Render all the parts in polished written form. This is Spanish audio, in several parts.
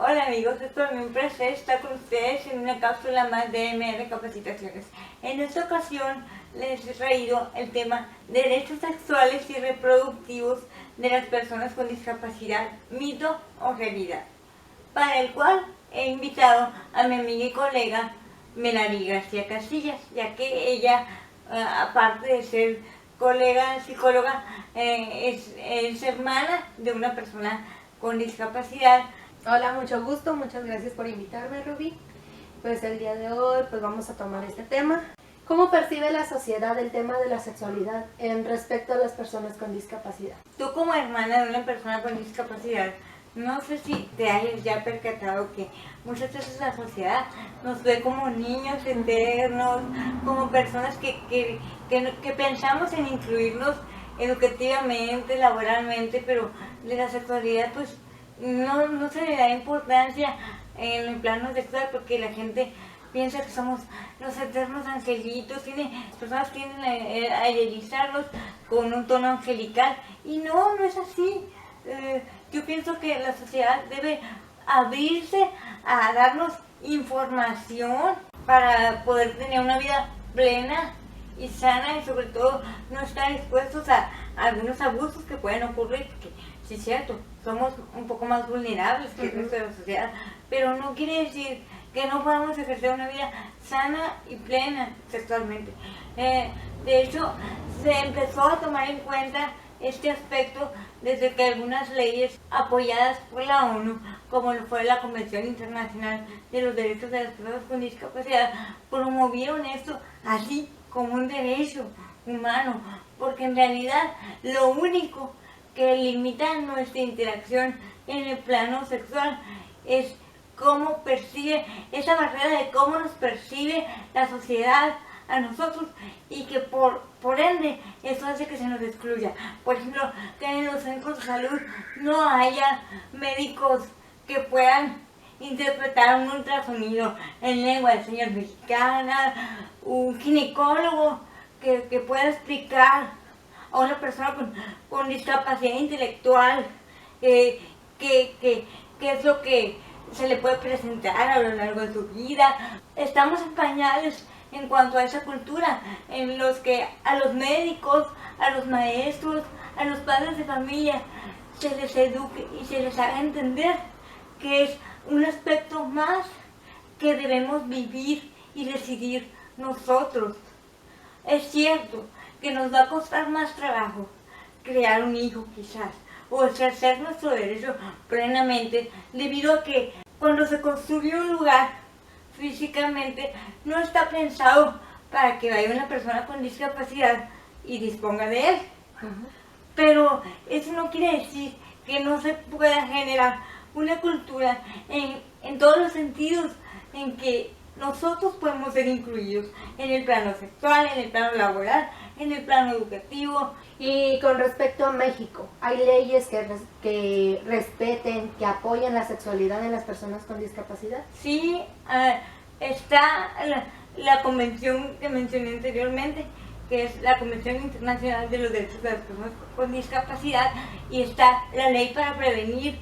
Hola amigos, es para mí un placer estar con ustedes en una cápsula más de MR Capacitaciones. En esta ocasión les he traído el tema derechos sexuales y reproductivos de las personas con discapacidad, mito o realidad, para el cual he invitado a mi amiga y colega Melanie García Casillas, ya que ella, aparte de ser colega psicóloga, es hermana de una persona con discapacidad. Hola, mucho gusto, muchas gracias por invitarme, Ruby. Pues el día de hoy pues vamos a tomar este tema. ¿Cómo percibe la sociedad el tema de la sexualidad en respecto a las personas con discapacidad? Tú como hermana de una persona con discapacidad, no sé si te hayas ya percatado que muchas veces la sociedad nos ve como niños eternos, como personas que pensamos en incluirnos educativamente, laboralmente, pero de la sexualidad pues no se le da importancia en el plano sexual porque la gente piensa que somos los eternos angelitos, personas tienden a idealizarlos con un tono angelical y no es así. Yo pienso que la sociedad debe abrirse a darnos información para poder tener una vida plena y sana y sobre todo no estar expuestos a algunos abusos que pueden ocurrir, porque sí es cierto, somos un poco más vulnerables que el resto de la sociedad, pero no quiere decir que no podamos ejercer una vida sana y plena sexualmente. De hecho, se empezó a tomar en cuenta este aspecto desde que algunas leyes apoyadas por la ONU, como lo fue la Convención Internacional de los Derechos de las Personas con Discapacidad, promovieron esto así como un derecho humano, porque en realidad lo único que limita nuestra interacción en el plano sexual es cómo percibe, esa barrera de cómo nos percibe la sociedad a nosotros y que por ende eso hace que se nos excluya. Por ejemplo, que en los centros de salud no haya médicos que puedan interpretar un ultrasonido en lengua de señas mexicana, un ginecólogo que pueda explicar a una persona con discapacidad intelectual qué es lo que se le puede presentar a lo largo de su vida. Estamos en pañales en cuanto a esa cultura, en los que a los médicos, a los maestros, a los padres de familia se les eduque y se les haga entender que es un aspecto más que debemos vivir y decidir nosotros. Es cierto que nos va a costar más trabajo crear un hijo quizás, o ejercer nuestro derecho plenamente, debido a que cuando se construye un lugar físicamente no está pensado para que vaya una persona con discapacidad y disponga de él. Pero eso no quiere decir que no se pueda generar una cultura en todos los sentidos en que nosotros podemos ser incluidos en el plano sexual, en el plano laboral, en el plano educativo. Y con respecto a México, ¿hay leyes que respeten, que apoyen la sexualidad de las personas con discapacidad? Sí, está la convención que mencioné anteriormente, que es la Convención Internacional de los Derechos de las Personas con Discapacidad, y está la ley para prevenir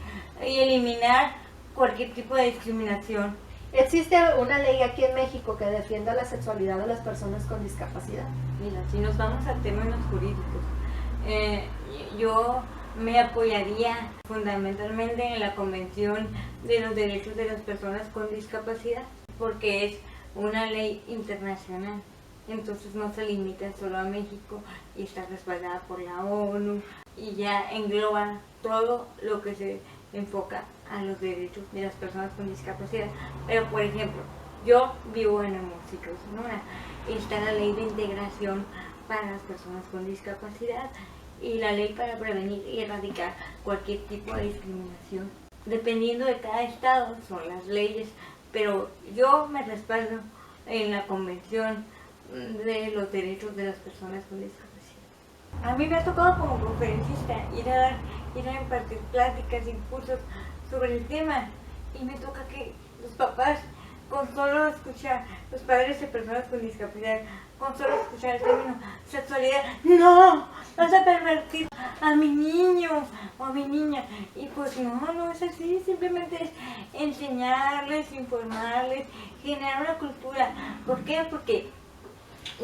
y eliminar cualquier tipo de discriminación. ¿Existe una ley aquí en México que defienda la sexualidad de las personas con discapacidad? Mira, si nos vamos a términos jurídicos, yo me apoyaría fundamentalmente en la Convención de los Derechos de las Personas con Discapacidad, porque es una ley internacional, entonces no se limita solo a México y está respaldada por la ONU y ya engloba todo lo que se enfoca a los derechos de las personas con discapacidad. Pero por ejemplo, yo vivo en Hermosillo, Sonora, está la ley de integración para las personas con discapacidad y la ley para prevenir y erradicar cualquier tipo de discriminación. Dependiendo de cada estado son las leyes, pero yo me respaldo en la Convención de los Derechos de las Personas con Discapacidad. A mí me ha tocado como conferencista ir a impartir pláticas y cursos sobre el tema, y me toca que los papás con solo escuchar, los padres de personas con discapacidad, con solo escuchar el término sexualidad, no, vas a pervertir a mi niño o a mi niña. Y pues no es así, simplemente es enseñarles, informarles, generar una cultura. ¿Por qué? Porque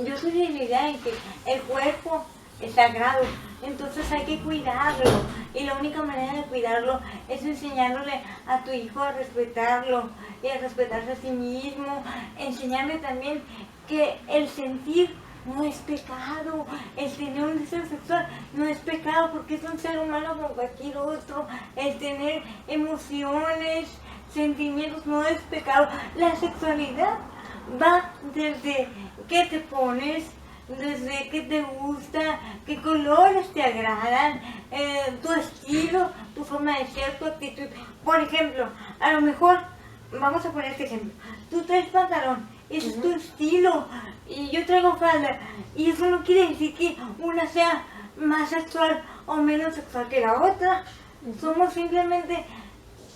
yo soy de la idea en que el cuerpo es sagrado, entonces hay que cuidarlo, y la única manera de cuidarlo es enseñándole a tu hijo a respetarlo y a respetarse a sí mismo, enseñarle también que el sentir no es pecado, el tener un deseo sexual no es pecado porque es un ser humano como cualquier otro, el tener emociones, sentimientos no es pecado. La sexualidad va desde qué te pones, desde qué te gusta, qué colores te agradan, tu estilo, tu forma de ser, tu actitud. Por ejemplo, a lo mejor, vamos a poner este ejemplo, tú traes pantalón, ese es tu estilo, y yo traigo falda, y eso no quiere decir que una sea más sexual o menos sexual que la otra. Somos simplemente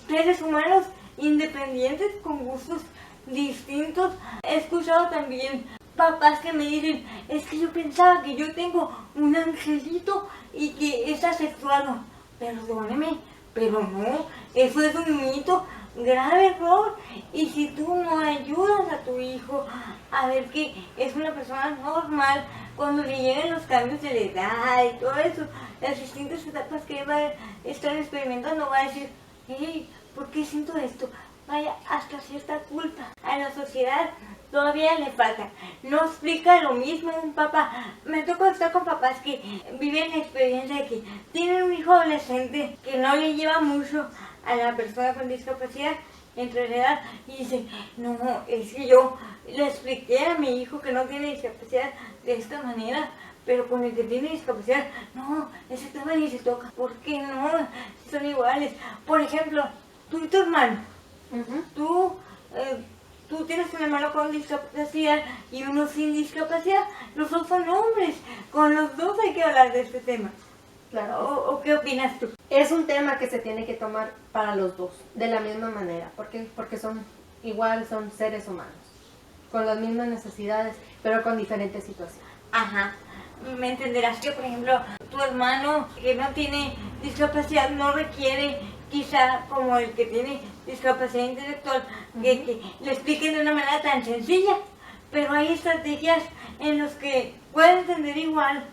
seres humanos independientes con gustos distintos. He escuchado también papás que me dicen, es que yo pensaba que yo tengo un angelito y que es asexuado. Perdóneme, pero no, eso es un mito, grave error. Y si tú no ayudas a tu hijo a ver que es una persona normal, cuando le lleguen los cambios de la edad y todo eso, las distintas etapas que va a estar experimentando, va a decir, hey, ¿por qué siento esto? Vaya, hasta cierta culpa. A la sociedad todavía le falta. No explica lo mismo un papá. Me tocó estar con papás que viven la experiencia de que tienen un hijo adolescente que no le lleva mucho a la persona con discapacidad entre la edad, y dicen, no, es que yo le expliqué a mi hijo que no tiene discapacidad de esta manera, pero con el que tiene discapacidad, no, ese tema ni se toca. ¿Por qué no? Son iguales. Por ejemplo, tú y tu hermano. Tú tienes un hermano con discapacidad y uno sin discapacidad. Los dos son hombres. Con los dos hay que hablar de este tema. Claro. ¿O qué opinas tú? Es un tema que se tiene que tomar para los dos, de la misma manera. ¿Por qué? Porque son igual, son seres humanos, con las mismas necesidades, pero con diferentes situaciones. Ajá. Me entenderás que, por ejemplo, tu hermano que no tiene discapacidad no requiere, quizá como el que tiene discapacidad intelectual, que le expliquen de una manera tan sencilla, pero hay estrategias en las que pueden entender igual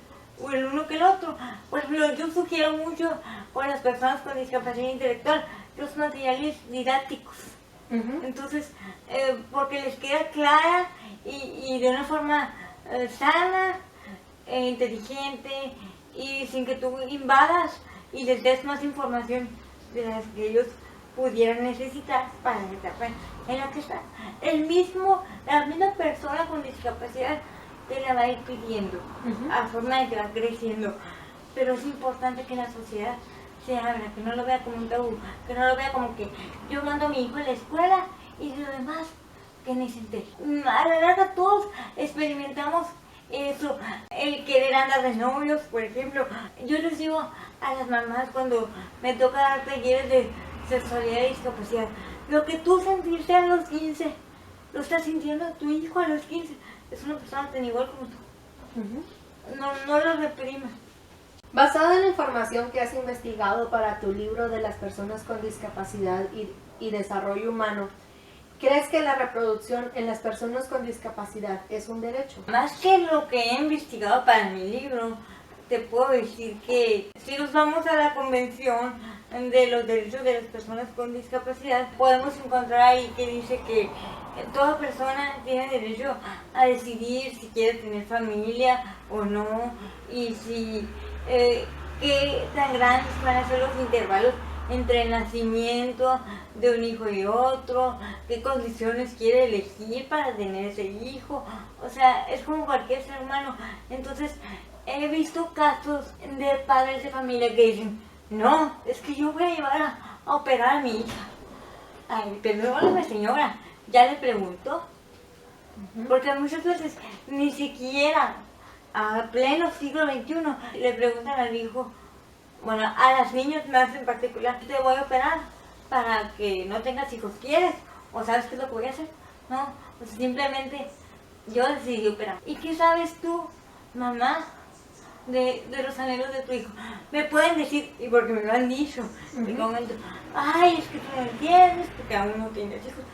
o el uno que el otro. Por ejemplo, yo sugiero mucho con las personas con discapacidad intelectual los materiales didácticos. Entonces, porque les queda clara y de una forma sana, inteligente, y sin que tú invadas y les des más información de las que ellos pudieran necesitar para la etapa en la que están. La misma persona con discapacidad te la va a ir pidiendo a forma de que va creciendo, pero es importante que la sociedad se abra, que no lo vea como un tabú, que no lo vea como que yo mando a mi hijo a la escuela y lo demás que ni se entere. A la larga todos experimentamos eso, el querer andar de novios, por ejemplo. Yo les digo a las mamás cuando me toca dar talleres de sexualidad y discapacidad, lo que tú sentiste a los 15, lo está sintiendo tu hijo a los 15, es una persona tan igual como tú. No lo reprimas. Basado en la información que has investigado para tu libro de las personas con discapacidad y desarrollo humano, ¿crees que la reproducción en las personas con discapacidad es un derecho? Más que lo que he investigado para mi libro, te puedo decir que si nos vamos a la Convención de los Derechos de las Personas con Discapacidad, podemos encontrar ahí que dice que toda persona tiene derecho a decidir si quiere tener familia o no, y si qué tan grandes van a ser los intervalos entre el nacimiento de un hijo y otro, qué condiciones quiere elegir para tener ese hijo. O sea, es como cualquier ser humano. Entonces, he visto casos de padres de familia que dicen, no, es que yo voy a llevar a operar a mi hija. Ay, perdóname señora, ¿ya le preguntó? Porque muchas veces ni siquiera a pleno siglo XXI le preguntan al hijo, bueno, a las niñas más en particular, te voy a operar para que no tengas hijos, ¿quieres? ¿O sabes qué es lo que voy a hacer? ¿no? Pues simplemente yo decidí operar. ¿Y qué sabes tú, mamá, de los anhelos de tu hijo? Me pueden decir, y porque me lo han dicho, en un momento, ay, es que tú no entiendes, porque aún no tienes hijos.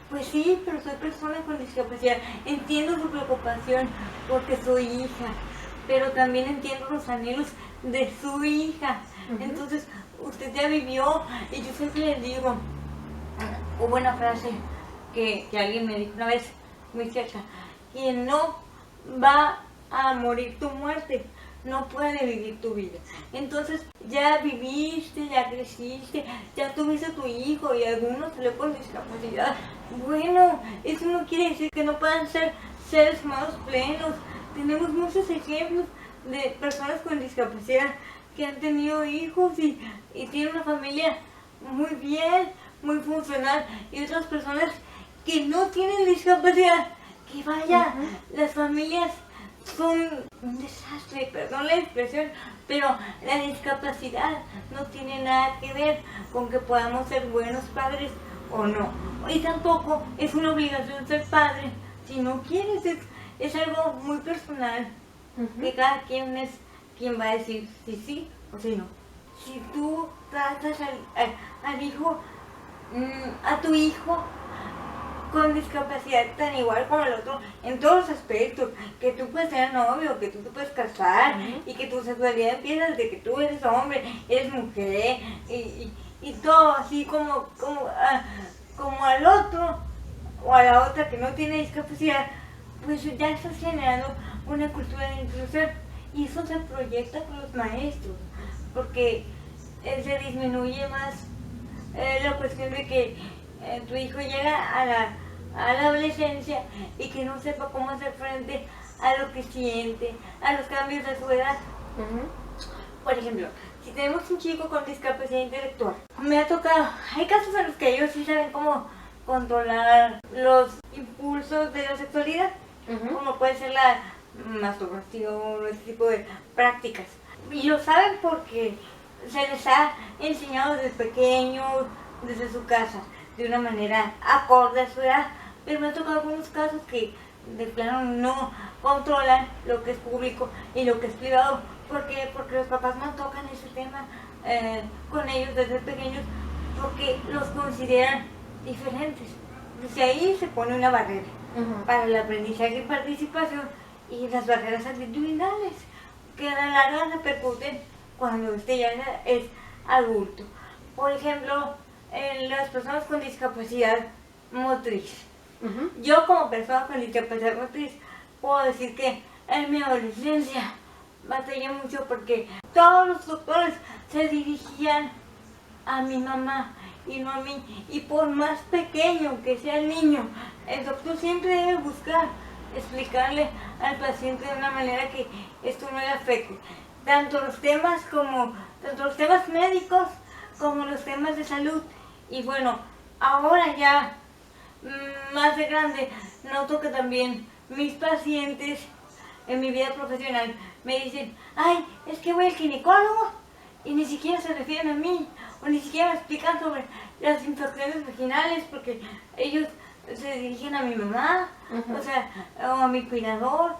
Pues sí, pero soy persona con discapacidad, entiendo su preocupación porque soy hija, pero también entiendo los anhelos de su hija. Entonces, usted ya vivió, y yo siempre les digo, hubo una frase que alguien me dijo una vez, muy cerca, quien no va a morir tu muerte, no puede vivir tu vida. Entonces ya viviste, ya creciste, ya tuviste tu hijo y alguno salió con discapacidad. Bueno, eso no quiere decir que no puedan ser seres humanos plenos. Tenemos muchos ejemplos de personas con discapacidad que han tenido hijos y tienen una familia muy bien, muy funcional, y otras personas que no tienen discapacidad, que vaya, las familias son un desastre, perdón la expresión, pero la discapacidad no tiene nada que ver con que podamos ser buenos padres o no. Y tampoco es una obligación ser padre si no quieres, es algo muy personal, que cada quien es quien va a decir si sí o si no. Si tú tratas al hijo, a tu hijo con discapacidad tan igual como el otro en todos los aspectos, que tú puedes ser novio, que tú te puedes casar, y que tu sexualidad empieza desde que tú eres hombre, eres mujer, y todo así como al otro o a la otra que no tiene discapacidad, pues ya estás generando una cultura de inclusión, y eso se proyecta con los maestros, porque se disminuye más la cuestión de que tu hijo llega a la adolescencia y que no sepa cómo hacer frente a lo que siente, a los cambios de su edad. Por ejemplo, si tenemos un chico con discapacidad intelectual, me ha tocado, hay casos en los que ellos sí saben cómo controlar los impulsos de la sexualidad, como puede ser la masturbación o ese tipo de prácticas. Y lo saben porque se les ha enseñado desde pequeños, desde su casa, de una manera acorde a su edad. Pero me ha tocado algunos casos que de plano no controlan lo que es público y lo que es privado. ¿Por qué? Porque los papás no tocan ese tema con ellos desde pequeños, porque los consideran diferentes. Desde ahí se pone una barrera para el aprendizaje y participación, y las barreras actitudinales que a la larga repercuten cuando usted ya es adulto. Por ejemplo, en las personas con discapacidad motriz. Yo como persona con discapacidad motriz puedo decir que en mi adolescencia batallé mucho porque todos los doctores se dirigían a mi mamá y no a mí, y por más pequeño que sea el niño, el doctor siempre debe buscar explicarle al paciente de una manera que esto no le afecte, tanto los temas médicos como los temas de salud. Y bueno, ahora ya más de grande, noto que también mis pacientes en mi vida profesional me dicen, ay, es que voy al ginecólogo y ni siquiera se refieren a mí, o ni siquiera me explican sobre las infecciones vaginales, porque ellos se dirigen a mi mamá, o a mi cuidador,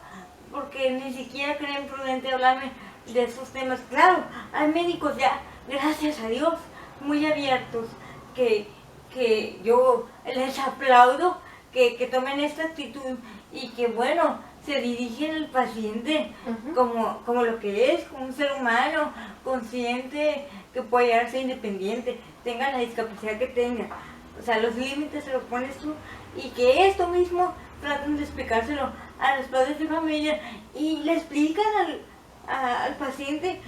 porque ni siquiera creen prudente hablarme de esos temas. Claro, hay médicos ya, gracias a Dios, muy abiertos, que yo les aplaudo, que tomen esta actitud y que bueno, se dirigen al paciente como lo que es, como un ser humano, consciente, que puede llegar a ser independiente, tenga la discapacidad que tenga. O sea, los límites se los pones tú, y que esto mismo tratan de explicárselo a los padres de familia y le explican al paciente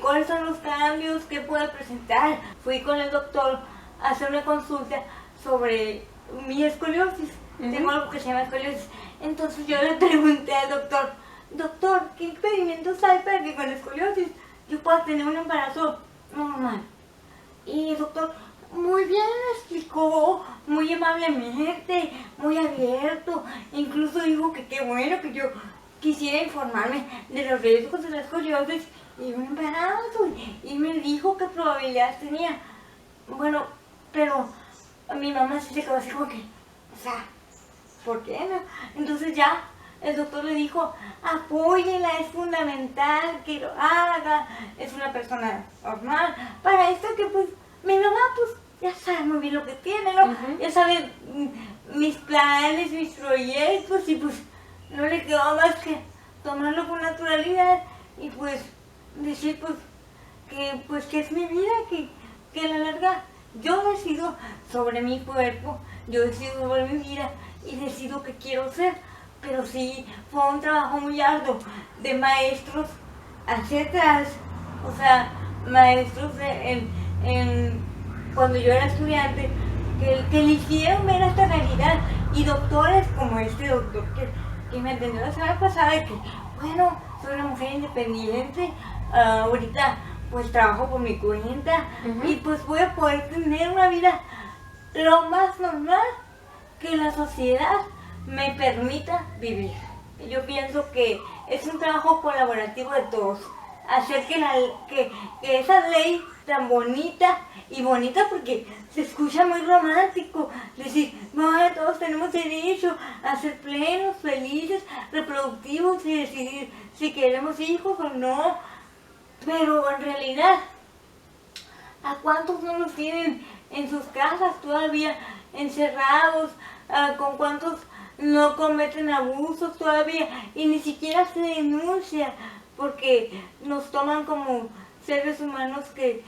cuáles son los cambios que puede presentar. Fui con el doctor a hacer una consulta sobre mi escoliosis. Tengo algo que se llama escoliosis. Entonces yo le pregunté al doctor, ¿qué impedimentos hay para que con escoliosis yo pueda tener un embarazo normal? Y el doctor muy bien me explicó, muy amablemente, muy abierto, incluso dijo que qué bueno que yo quisiera informarme de los riesgos de la escoliosis y un embarazo, y me dijo qué probabilidades tenía. Bueno, pero mi mamá sí se quedó así como que, o sea, ¿por qué no? Entonces ya el doctor le dijo, apóyela, es fundamental que lo haga, es una persona normal. Para esto que pues mi mamá pues ya sabe muy bien lo que tiene, ¿no? Ya sabe mis planes, mis proyectos y pues no le quedó más que tomarlo con naturalidad y pues decir pues que es mi vida, que a la larga yo decido sobre mi cuerpo, yo decido sobre mi vida y decido qué quiero ser. Pero sí, fue un trabajo muy arduo de maestros hacia atrás, o sea, maestros cuando yo era estudiante, que le hicieron ver esta realidad, y doctores como este doctor que me atendió la semana pasada, de que, bueno, soy una mujer independiente, ahorita pues trabajo por mi cuenta, y pues voy a poder tener una vida lo más normal que la sociedad me permita vivir. Yo pienso que es un trabajo colaborativo de todos, hacer que esa ley tan bonita, y bonita porque se escucha muy romántico, decir, no, todos tenemos derecho a ser plenos, felices, reproductivos y decidir si queremos hijos o no, pero en realidad, ¿a cuántos no los tienen en sus casas todavía encerrados? ¿Con cuántos no cometen abusos todavía y ni siquiera se denuncia porque nos toman como seres humanos que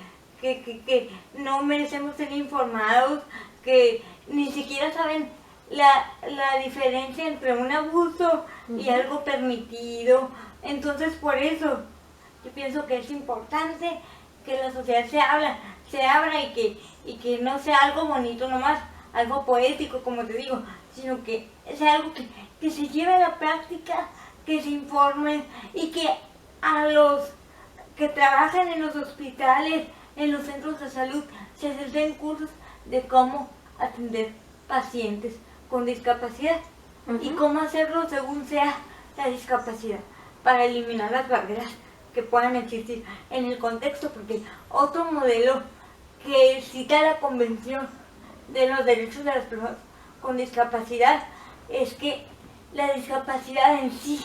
no merecemos ser informados, que ni siquiera saben la diferencia entre un abuso y algo permitido? Entonces por eso yo pienso que es importante que la sociedad se abra y que no sea algo bonito nomás, algo poético como te digo, sino que sea algo que se lleve a la práctica, que se informen y que a los que trabajan en los hospitales, en los centros de salud, se les den cursos de cómo atender pacientes con discapacidad y cómo hacerlo según sea la discapacidad, para eliminar las barreras que puedan existir en el contexto, porque otro modelo que cita la Convención de los Derechos de las Personas con Discapacidad es que la discapacidad en sí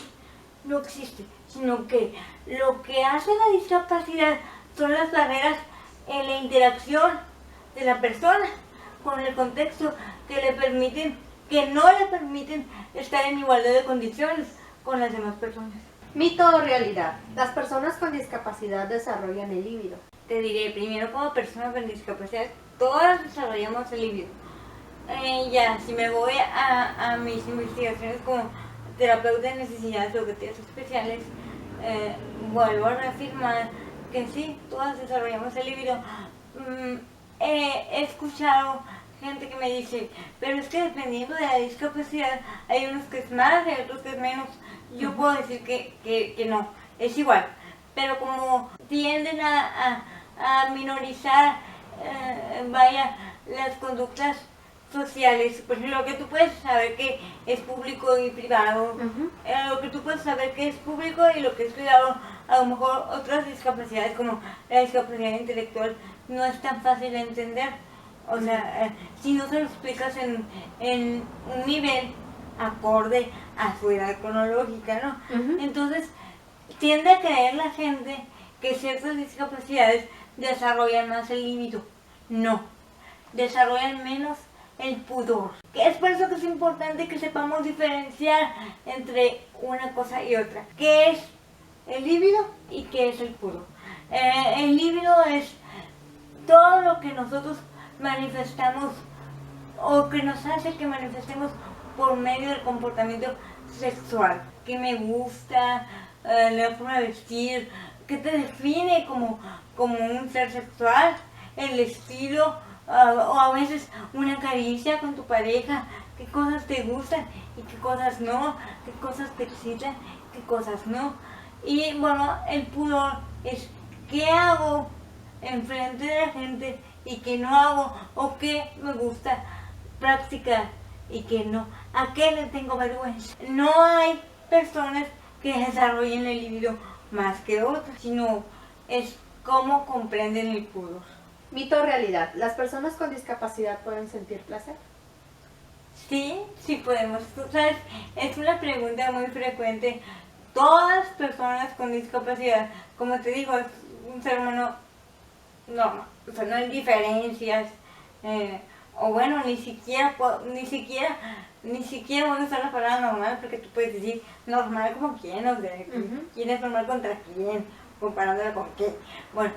no existe, sino que lo que hace la discapacidad son las barreras en la interacción de la persona con el contexto que no le permiten estar en igualdad de condiciones con las demás personas. ¿Mito o realidad? Las personas con discapacidad desarrollan el líbido. Te diré, primero, como persona con discapacidad, todas desarrollamos el líbido. Ya, si me voy a mis investigaciones como terapeuta de necesidades educativas especiales, vuelvo a reafirmar que sí, todas desarrollamos el líbido. He escuchado gente que me dice, pero es que dependiendo de la discapacidad, hay unos que es más, hay otros que es menos. Yo puedo decir que no, es igual, pero como tienden a minorizar, las conductas sociales, por ejemplo, lo que tú puedes saber que es público y privado, lo que tú puedes saber que es público y lo que es privado, a lo mejor otras discapacidades como la discapacidad intelectual no es tan fácil de entender. O sea, si no se lo explicas en un nivel acorde a su edad cronológica, ¿no? Entonces, tiende a creer la gente que ciertas discapacidades desarrollan más el líbido. No, desarrollan menos el pudor. Que es por eso que es importante que sepamos diferenciar entre una cosa y otra. ¿Qué es el líbido y qué es el pudor? El líbido es todo lo que nosotros manifestamos o que nos hace que manifestemos por medio del comportamiento sexual. ¿Qué me gusta? La forma de vestir, ¿qué te define como un ser sexual? El estilo, o a veces una caricia con tu pareja, qué cosas te gustan y qué cosas no, qué cosas te excitan, qué cosas no. Y bueno, el pudor es qué hago enfrente de la gente y qué no hago, o qué me gusta practicar y qué no, a qué le tengo vergüenza. No hay personas que desarrollen el líbido más que otras, sino es cómo comprenden el pudor. Mito o realidad. ¿Las personas con discapacidad pueden sentir placer? Sí, sí podemos. Tú sabes, es una pregunta muy frecuente. Todas personas con discapacidad, como te digo, es un ser humano normal. O sea, no hay diferencias. eh, o bueno, ni siquiera voy a usar la palabra normal porque tú puedes decir normal como quién, o sea, quién es normal contra quién, comparándola con qué. Bueno,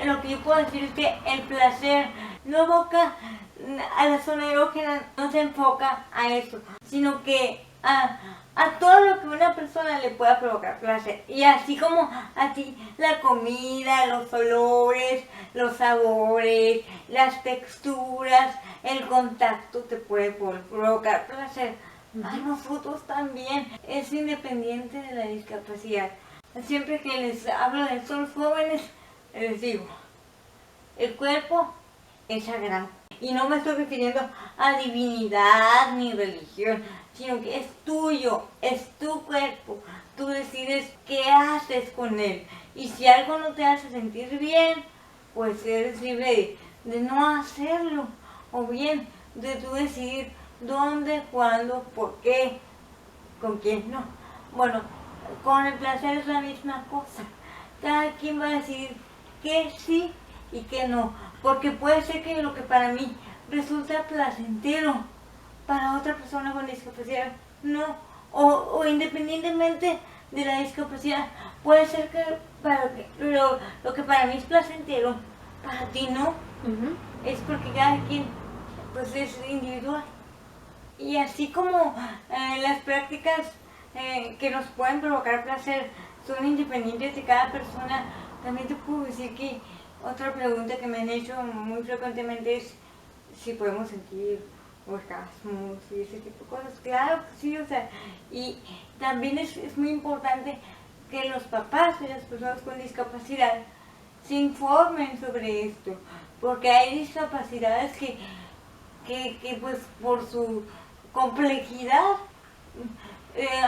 lo que yo puedo decir es que el placer no evoca a la zona erógena, no se enfoca a eso, sino que a todo lo que una persona le pueda provocar placer. Y así como a ti la comida, los olores, los sabores, las texturas, el contacto te puede provocar placer. A nosotros también, es independiente de la discapacidad. Siempre que les hablo de estos jóvenes, les digo, el cuerpo es sagrado. Y no me estoy refiriendo a divinidad ni religión, sino que es tuyo, es tu cuerpo. Tú decides qué haces con él. Y si algo no te hace sentir bien, pues eres libre de no hacerlo. O bien de tú decidir dónde, cuándo, por qué, con quién no. Bueno, con el placer es la misma cosa. Cada quien va a decidir qué sí y qué no. Porque puede ser que lo que para mí resulta placentero, para otra persona con discapacidad no. O independientemente de la discapacidad, puede ser que lo que para mí es placentero, para ti no. Es porque cada quien pues es individual. Y así como las prácticas que nos pueden provocar placer son independientes de cada persona, también te puedo decir que otra pregunta que me han hecho muy frecuentemente es si podemos sentir orgasmos y ese tipo de cosas. Claro que sí, o sea, y también es muy importante que los papás de las personas con discapacidad se informen sobre esto, porque hay discapacidades que pues por su complejidad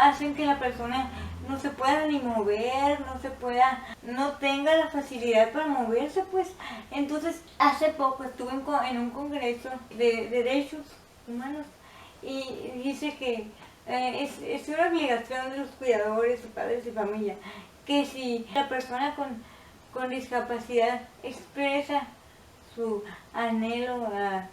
hacen que la persona no se pueda ni mover, no tenga la facilidad para moverse, pues. Entonces, hace poco estuve en un congreso de derechos humanos y dice que es una obligación de los cuidadores y padres de familia que si la persona con discapacidad expresa su anhelo a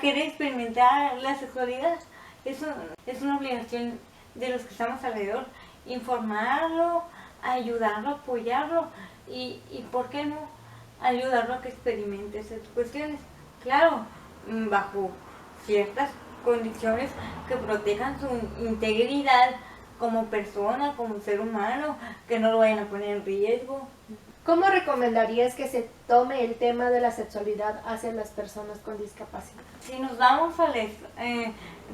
querer experimentar la sexualidad. Eso es una obligación de los que estamos alrededor, informarlo, ayudarlo, apoyarlo y ¿por qué no? Ayudarlo a que experimente esas cuestiones. Claro, bajo ciertas condiciones que protejan su integridad como persona, como ser humano, que no lo vayan a poner en riesgo. ¿Cómo recomendarías que se tome el tema de la sexualidad hacia las personas con discapacidad? Si nos vamos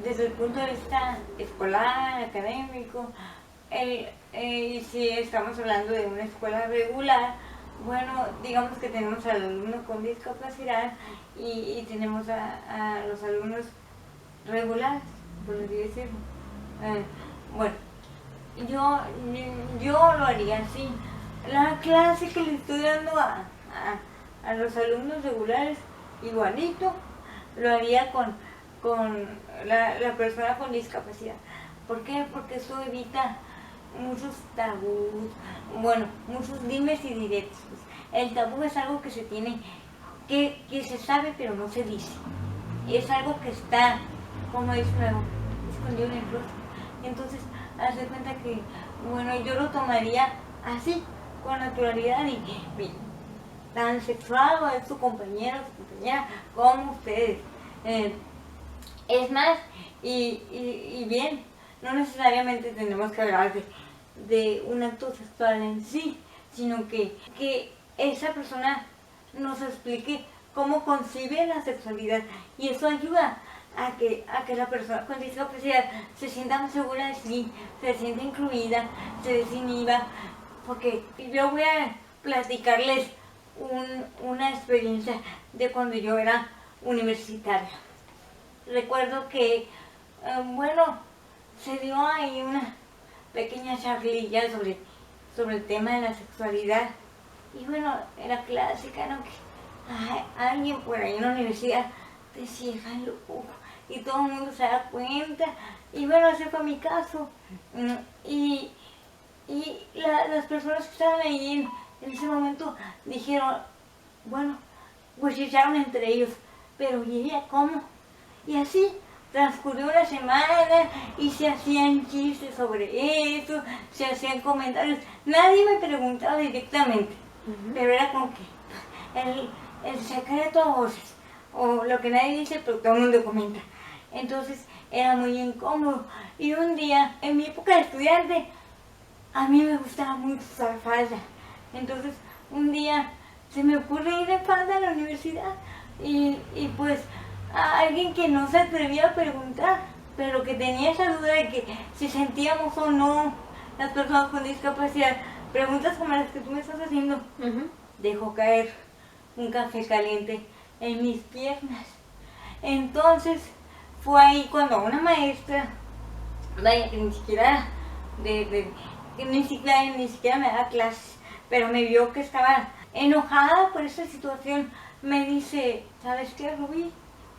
desde el punto de vista escolar, académico, y si estamos hablando de una escuela regular, bueno, digamos que tenemos al alumno con discapacidad y tenemos a los alumnos regulares, por así decirlo. Bueno, yo lo haría así. La clase que le estoy dando a los alumnos regulares, igualito, lo haría con la persona con discapacidad. ¿Por qué? Porque eso evita muchos tabús, bueno, muchos dimes y diretes. El tabú es algo que se tiene, que se sabe pero no se dice. Es algo que está, como dice luego, escondido en el rostro. Entonces, haz de cuenta que, bueno, yo lo tomaría así, con naturalidad y tan sexual es su compañero, su compañera, como ustedes. Es más, y bien, no necesariamente tenemos que hablar de un acto sexual en sí, sino que esa persona nos explique cómo concibe la sexualidad y eso ayuda a que la persona con discapacidad se sienta más segura de sí, se sienta incluida, se desinhiba, porque yo voy a platicarles una experiencia de cuando yo era universitaria. Recuerdo que, bueno, se dio ahí una pequeña charlilla sobre el tema de la sexualidad. Y bueno, era clásica, ¿no? Que alguien por ahí en la universidad te cierra el ojo y todo el mundo se da cuenta. Y bueno, ese fue mi caso. Y las personas que estaban ahí en ese momento dijeron, bueno, cuchichearon entre ellos, pero ¿y ella cómo? Y así transcurrió una semana y se hacían chistes sobre eso, se hacían comentarios. Nadie me preguntaba directamente, pero era como que el secreto a voces, o lo que nadie dice, pero todo el mundo comenta. Entonces era muy incómodo. Y un día, en mi época de estudiante, a mí me gustaba mucho usar falda. Entonces un día se me ocurre ir en falda a la universidad y pues a alguien que no se atrevía a preguntar, pero que tenía esa duda de que si sentíamos o no las personas con discapacidad, preguntas como las que tú me estás haciendo, dejó caer un café caliente en mis piernas. Entonces fue ahí cuando una maestra, vaya, que ni siquiera que ni siquiera me daba clases, pero me vio que estaba enojada por esta situación, me dice, ¿sabes qué, Rubí?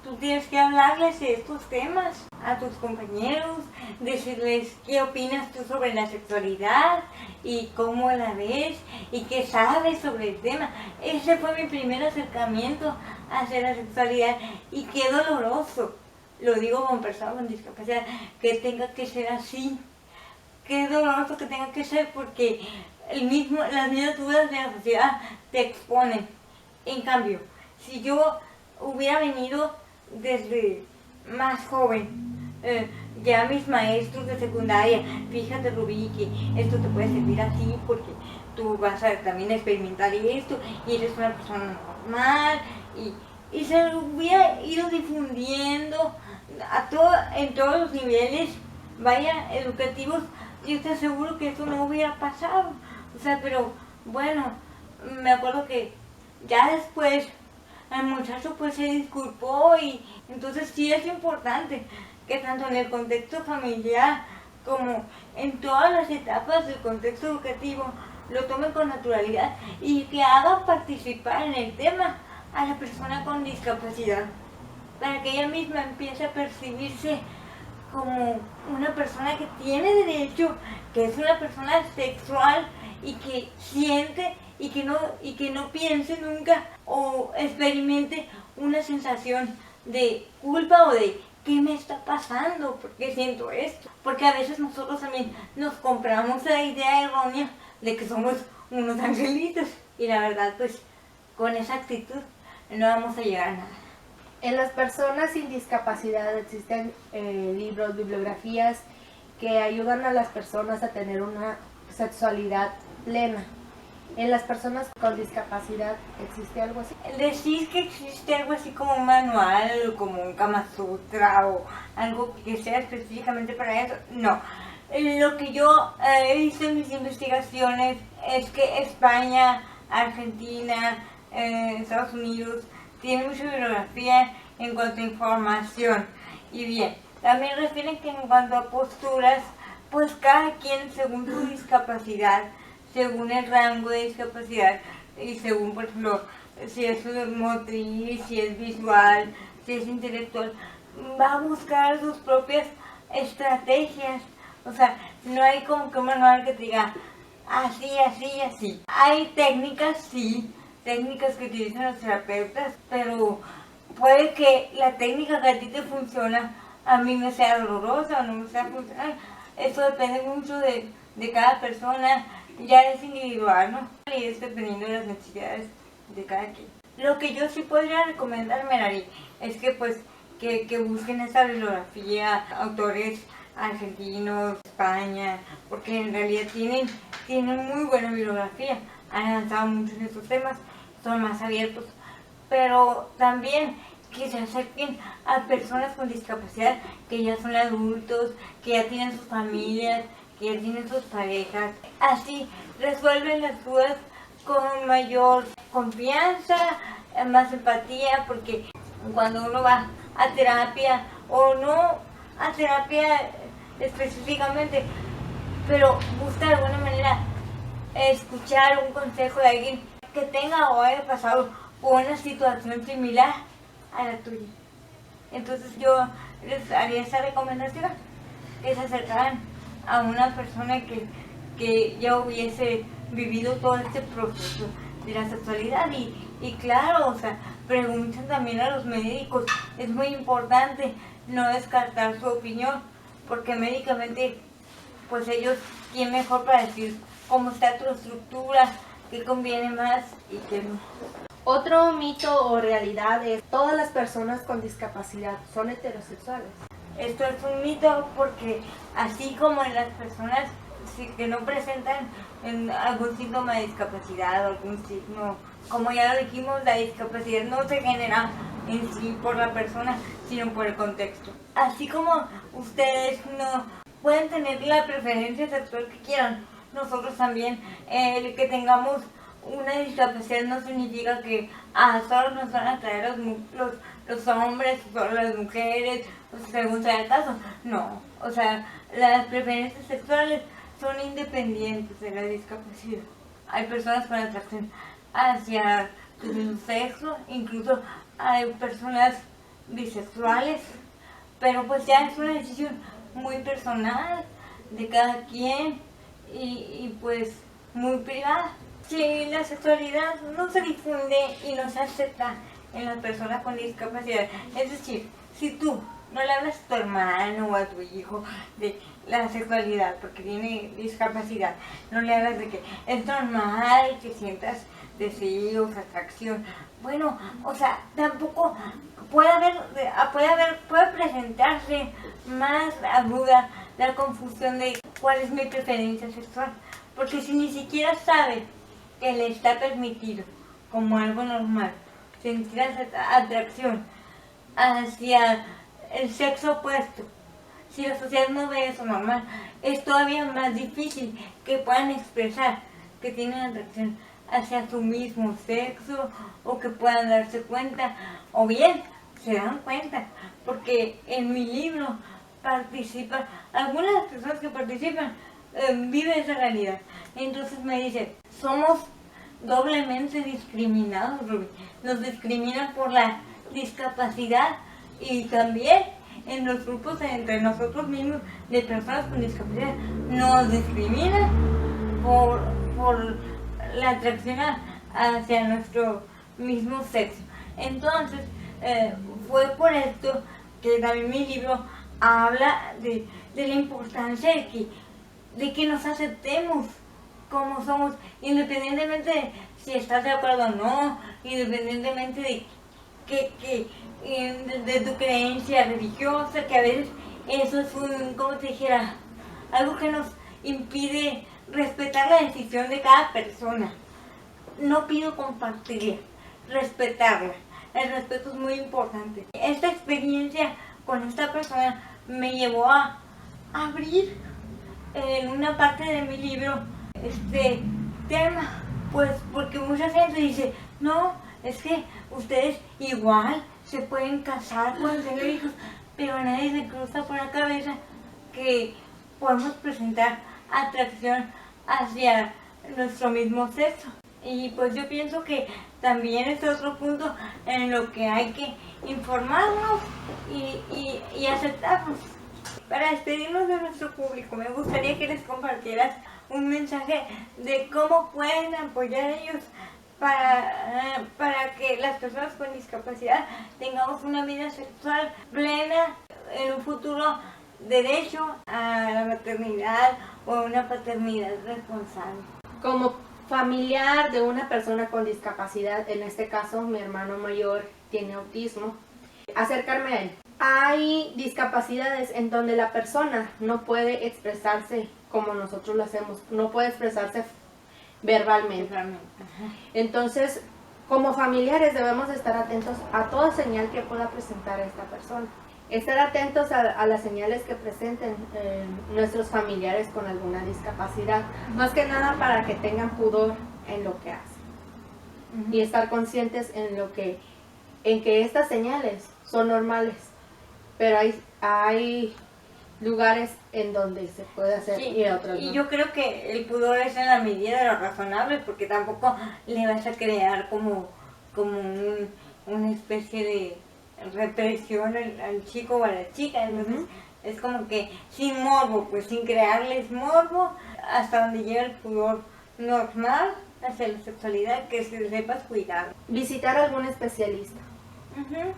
Tú tienes que hablarles de estos temas a tus compañeros, decirles qué opinas tú sobre la sexualidad y cómo la ves y qué sabes sobre el tema. Ese fue mi primer acercamiento hacia la sexualidad y qué doloroso, lo digo como persona con discapacidad, que tenga que ser así. Qué doloroso que tenga que ser porque las mismas dudas de la sociedad te exponen. En cambio, si yo hubiera venido desde más joven, ya mis maestros de secundaria, fíjate, Rubí, que esto te puede servir a ti porque tú vas a también experimentar esto y eres una persona normal, y se hubiera ido difundiendo en todos los niveles, vaya, educativos. Yo te aseguro que eso no hubiera pasado. O sea, pero bueno, me acuerdo que ya después el muchacho pues se disculpó, y entonces sí es importante que tanto en el contexto familiar como en todas las etapas del contexto educativo lo tomen con naturalidad y que hagan participar en el tema a la persona con discapacidad, para que ella misma empiece a percibirse como una persona que tiene derecho, que es una persona sexual y que siente y que no piense nunca o experimente una sensación de culpa o de ¿qué me está pasando? ¿Por qué siento esto? Porque a veces nosotros también nos compramos la idea errónea de que somos unos angelitos, y la verdad pues con esa actitud no vamos a llegar a nada. En las personas sin discapacidad existen libros, bibliografías que ayudan a las personas a tener una sexualidad plena. En las personas con discapacidad, ¿existe algo así? Decir que existe algo así como un manual, como un Kama Sutra o algo que sea específicamente para eso, no. Lo que yo he visto en mis investigaciones es que España, Argentina, Estados Unidos tienen mucha bibliografía en cuanto a información. Y bien, también refieren que en cuanto a posturas, pues cada quien según su discapacidad, según el rango de discapacidad y según, por ejemplo, si es motriz, si es visual, si es intelectual, va a buscar sus propias estrategias. O sea, no hay como que un manual que te diga así, así, así. Hay técnicas, sí, técnicas que utilizan los terapeutas, pero puede que la técnica que a ti te funciona a mí me sea dolorosa o no me sea funcional. Eso depende mucho de cada persona, ya es individual, ¿no? Y es dependiendo de las necesidades de cada quien. Lo que yo sí podría recomendar, Melanie, es que pues que busquen esta bibliografía, autores argentinos, España, porque en realidad tienen muy buena bibliografía, han avanzado mucho en estos temas, son más abiertos, pero también que se acerquen a personas con discapacidad que ya son adultos, que ya tienen sus familias, que ya tienen sus parejas. Así resuelven las dudas con mayor confianza, más empatía, porque cuando uno va a terapia, o no a terapia específicamente, pero busca de alguna manera escuchar un consejo de alguien que tenga o haya pasado por una situación similar a la tuya. Entonces yo les haría esa recomendación, que se acercaran a una persona que ya hubiese vivido todo este proceso de la sexualidad y claro, o sea, pregunten también a los médicos. Es muy importante no descartar su opinión, porque médicamente pues ellos, ¿quién mejor para decir cómo está tu estructura, qué conviene más y qué no? Otro mito o realidad es todas las personas con discapacidad son heterosexuales. Esto es un mito porque así como en las personas que no presentan algún síntoma de discapacidad o algún signo, como ya lo dijimos, la discapacidad no se genera en sí por la persona, sino por el contexto. Así como ustedes no pueden tener la preferencia sexual que quieran, nosotros también, el que tengamos una discapacidad no significa que solo nos van a traer los hombres, solo las mujeres, según sea el caso. No, o sea, las preferencias sexuales son independientes de la discapacidad. Hay personas con atracción hacia su sexo, incluso hay personas bisexuales, pero pues ya es una decisión muy personal de cada quien y pues muy privada. Si la sexualidad no se difunde y no se acepta en las personas con discapacidad, es decir, si tú no le hablas a tu hermano o a tu hijo de la sexualidad porque tiene discapacidad, no le hablas de que es normal que sientas deseos, atracción, bueno, o sea, tampoco puede presentarse más aguda la confusión de cuál es mi preferencia sexual, porque si ni siquiera sabe que le está permitido, como algo normal, sentir atracción hacia el sexo opuesto, si la sociedad no ve eso normal, es todavía más difícil que puedan expresar que tienen atracción hacia su mismo sexo o que puedan darse cuenta, o bien se dan cuenta, porque en mi libro participan, algunas personas que participan viven esa realidad. Entonces me dicen, somos doblemente discriminados, Ruby. Nos discriminan por la discapacidad y también en los grupos entre nosotros mismos de personas con discapacidad. Nos discriminan por la atracción hacia nuestro mismo sexo. Entonces, fue por esto que también mi libro habla de la importancia de que nos aceptemos como somos, independientemente de si estás de acuerdo o no, independientemente de tu creencia religiosa, que a veces eso es como te dijera, algo que nos impide respetar la decisión de cada persona. No pido compartirla, respetarla. El respeto es muy importante. Esta experiencia con esta persona me llevó a abrir en una parte de mi libro este tema, pues porque mucha gente dice, no, es que ustedes igual se pueden casar, pueden tener hijos, pero a nadie se cruza por la cabeza que podemos presentar atracción hacia nuestro mismo sexo. Y pues yo pienso que también es otro punto en lo que hay que informarnos y aceptarnos. Para despedirnos de nuestro público, me gustaría que les compartieras un mensaje de cómo pueden apoyar ellos para que las personas con discapacidad tengamos una vida sexual plena, en un futuro derecho a la maternidad o a una paternidad responsable. Como familiar de una persona con discapacidad, en este caso mi hermano mayor tiene autismo, acercarme a él. Hay discapacidades en donde la persona no puede expresarse como nosotros lo hacemos, no puede expresarse verbalmente. Entonces, como familiares debemos estar atentos a toda señal que pueda presentar esta persona. Estar atentos a las señales que presenten nuestros familiares con alguna discapacidad, más que nada para que tengan pudor en lo que hacen y estar conscientes en que estas señales son normales, pero hay lugares en donde se puede hacer, sí, y otros no. Y yo creo que el pudor es en la medida de lo razonable, porque tampoco le vas a crear como una especie de represión al chico o a la chica, entonces es como que sin morbo, pues sin crearles morbo, hasta donde llega el pudor normal hacia la sexualidad, que se sepas cuidar. Visitar a algún especialista. Ujú.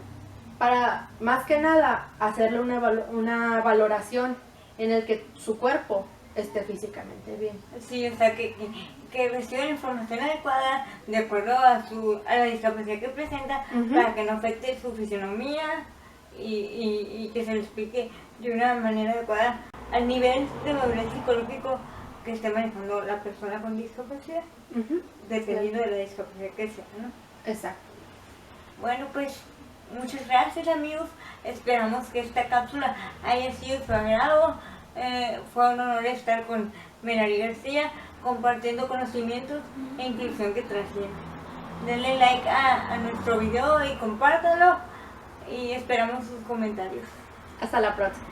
Para, más que nada, hacerle una valoración en el que su cuerpo esté físicamente bien. Sí, o sea, que reciba la información adecuada de acuerdo a la discapacidad que presenta, para que no afecte su fisionomía y que se le explique de una manera adecuada al nivel de madurez psicológico que esté manejando la persona con discapacidad, dependiendo de la discapacidad que sea, ¿no? Exacto. Bueno, pues muchas gracias, amigos. Esperamos que esta cápsula haya sido de su agrado. Fue un honor estar con Merari García compartiendo conocimientos e inclusión que trasciende. Denle like a nuestro video y compártanlo, y esperamos sus comentarios. Hasta la próxima.